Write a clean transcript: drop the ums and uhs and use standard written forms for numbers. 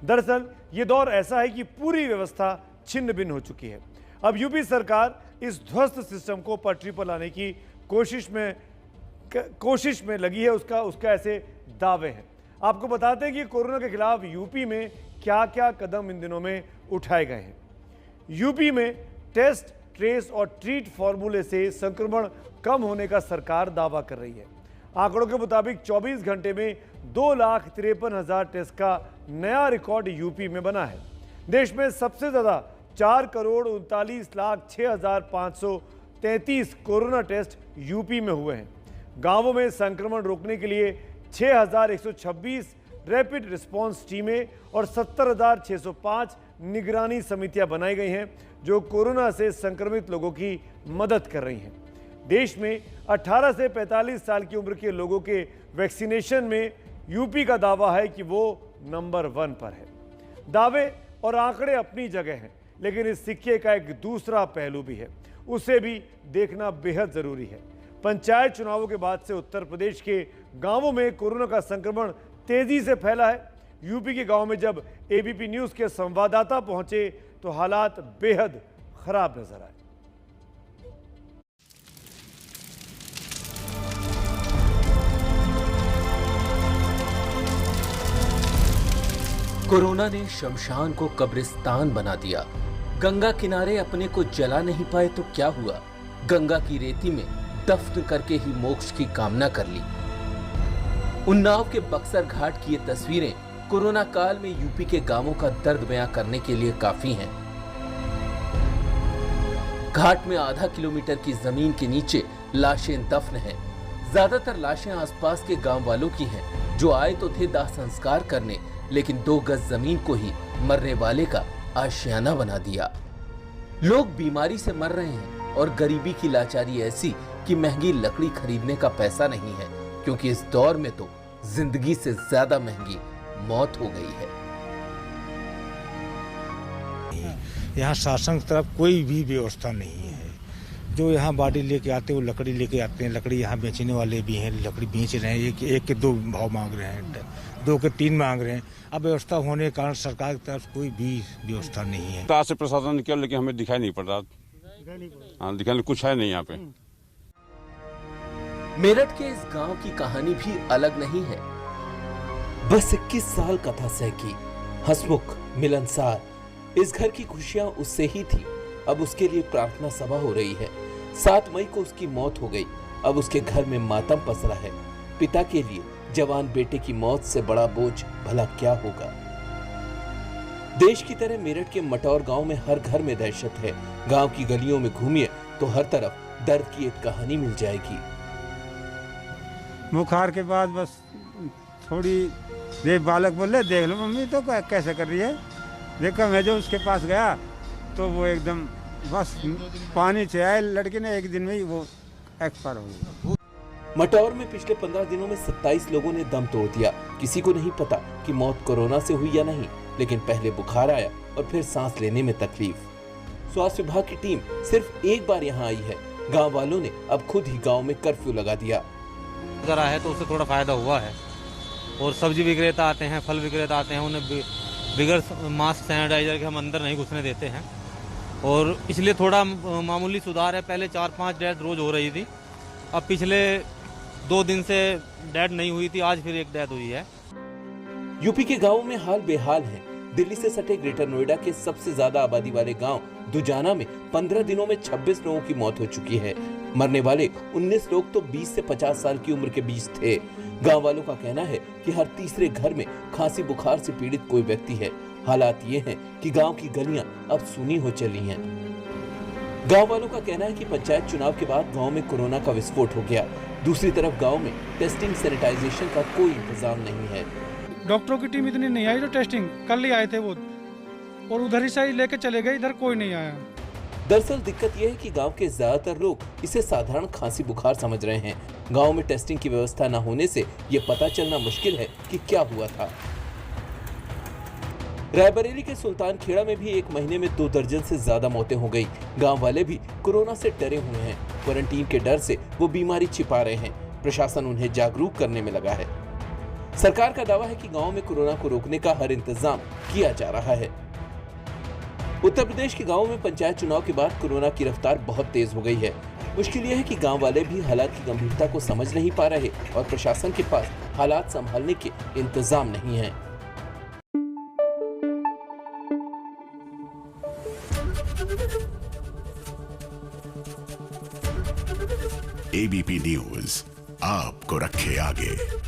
दरअसल ये दौर ऐसा है कि पूरी व्यवस्था छिन्न भिन्न हो चुकी है। अब यूपी सरकार इस ध्वस्त सिस्टम को पटरी पर लाने की कोशिश में लगी है। उसका ऐसे दावे हैं। आपको बताते हैं कि कोरोना के खिलाफ यूपी में क्या क्या कदम इन दिनों में उठाए गए हैं। यूपी में टेस्ट, ट्रेस और ट्रीट फॉर्मूले से संक्रमण कम होने का सरकार दावा कर रही है। आंकड़ों के मुताबिक 24 घंटे में 2,53,000 टेस्ट का नया रिकॉर्ड यूपी में बना है। देश में सबसे ज्यादा 4,39,06,533 कोरोना टेस्ट यूपी में हुए हैं। गांवों में संक्रमण रोकने के लिए 6,126 रैपिड रिस्पांस टीमें और 70,605 निगरानी समितियां बनाई गई हैं, जो कोरोना से संक्रमित लोगों की मदद कर रही हैं। देश में 18 से 45 साल की उम्र के लोगों के वैक्सीनेशन में यूपी का दावा है कि वो नंबर 1 पर है। दावे और आंकड़े अपनी जगह हैं, लेकिन इस सिक्के का एक दूसरा पहलू भी है। उसे भी देखना बेहद जरूरी है। पंचायत चुनावों के बाद से उत्तर प्रदेश के गांवों में कोरोना का संक्रमण तेजी से फैला है। यूपी के गांव में जब एबीपी न्यूज के संवाददाता पहुंचे तो हालात बेहद खराब नजर आए। कोरोना ने शमशान को कब्रिस्तान बना दिया। गंगा किनारे अपने को जला नहीं पाए तो क्या हुआ, गंगा की रेती में दफन करके ही मोक्ष की कामना कर ली। उन्नाव के बक्सर घाट की ये तस्वीरें कोरोना काल में यूपी के गांवों का दर्द बयां करने के लिए काफी हैं। घाट में आधा किलोमीटर की जमीन के नीचे लाशें दफन हैं। ज्यादातर लाशें आसपास के गांव वालों की हैं, जो आए तो थे दाह संस्कार करने, लेकिन 2 गज जमीन को ही मरने वाले का आशियाना बना दिया। लोग बीमारी से मर रहे हैं और गरीबी की लाचारी ऐसी कि महंगी लकड़ी खरीदने का पैसा नहीं है, क्योंकि इस दौर में तो जिंदगी से ज्यादा महंगी मौत हो गई है। यहाँ शासन की तरफ कोई भी व्यवस्था नहीं है। जो यहाँ बाडी लेके आते हैं वो लकड़ी लेके आते हैं। लकड़ी यहाँ बेचने वाले भी हैं, लकड़ी बेच रहे हैं। एक के 2 भाव मांग रहे हैं, 2 के 3 मांग रहे हैं। अब व्यवस्था होने के कारण सरकार की तरफ कोई भी व्यवस्था नहीं है। आज से प्रशासन ने किया, लेकिन हमें दिखाई नहीं पड़ रहा। हाँ, दिखाई कुछ है नहीं यहाँ पे। मेरठ के इस गांव की कहानी भी अलग नहीं है। बस 21 साल का था सैकी, हंसमुख, मिलनसार। इस घर की खुशियां उससे ही थी। अब उसके लिए प्रार्थना सभा हो रही है। 7 मई को उसकी मौत हो गई। अब उसके घर में मातम पसरा है। पिता के लिए जवान बेटे की मौत से बड़ा बोझ भला क्या होगा। देश की तरह मेरठ के मटौर गांव में हर घर में दहशत है। गांव की गलियों में घूमिए तो हर तरफ दर्द की एक कहानी मिल जाएगी। बुखार के बाद बस थोड़ी देर बालक बोले, देख लो मम्मी तो कैसे कर रही है। देखा मैं जो उसके पास गया तो वो एकदम बस पानी से आए, लड़के ने 1 दिन में ही वो एक्सपायर हो गया। मटौर में पिछले 15 दिनों में 27 लोगों ने दम तोड़ दिया। किसी को नहीं पता कि मौत कोरोना से हुई या नहीं, लेकिन पहले बुखार आया और फिर सांस लेने में तकलीफ। स्वास्थ्य विभाग की टीम सिर्फ एक बार यहाँ आई है। गाँव वालों ने अब खुद ही गाँव में कर्फ्यू लगा दिया। अगर है तो उससे थोड़ा फायदा हुआ है। और सब्जी विक्रेता आते हैं, फल विक्रेता आते हैं, उन्हें बिगर मास्क सैनिटाइजर के हम अंदर नहीं घुसने देते हैं। और इसलिए थोड़ा मामूली सुधार है। पहले 4-5 डेथ रोज हो रही थी, अब पिछले 2 दिन से डेथ नहीं हुई थी, आज फिर 1 डेथ हुई है। यूपी के गांवों में हाल बेहाल है। दिल्ली से सटे ग्रेटर नोएडा के सबसे ज्यादा आबादी वाले गांव दुजाना में 15 दिनों में 26 लोगों की मौत हो चुकी है। मरने वाले 19 लोग तो 20 से 50 साल की उम्र के बीच थे। गांव वालों का कहना है कि हर तीसरे घर में खांसी बुखार से पीड़ित कोई व्यक्ति है। हालात ये हैं कि गांव की गलियां अब सूनी हो चली हैं। गांव वालों का कहना है कि पंचायत चुनाव के बाद गांव में कोरोना का विस्फोट हो गया। दूसरी तरफ गांव में टेस्टिंग सैनिटाइजेशन का कोई इंतजाम नहीं है। डॉक्टरों की टीम इतनी नहीं आई जो टेस्टिंग कल ही आए थे वो, और उधर ही से लेके चले गए, इधर कोई नहीं आया। दरअसल दिक्कत यह है कि गांव के ज्यादातर लोग इसे साधारण खांसी बुखार समझ रहे हैं। गांव में टेस्टिंग की व्यवस्था न होने से ये पता चलना मुश्किल है कि क्या हुआ था। रायबरेली के सुल्तान खेड़ा में भी 1 महीने में 2 दर्जन से ज्यादा मौतें हो गई। गांव वाले भी कोरोना से डरे हुए हैं। क्वारंटीन के डर से वो बीमारी छिपा रहे हैं। प्रशासन उन्हें जागरूक करने में लगा है। सरकार का दावा है कि गांव में कोरोना को रोकने का हर इंतजाम किया जा रहा है। उत्तर प्रदेश के गांवों में पंचायत चुनाव के बाद कोरोना की रफ्तार बहुत तेज हो गई है। मुश्किल यह है कि गांव वाले भी हालात की गंभीरता को समझ नहीं पा रहे और प्रशासन के पास हालात संभालने के इंतजाम नहीं है। एबीपी न्यूज आपको रखे आगे।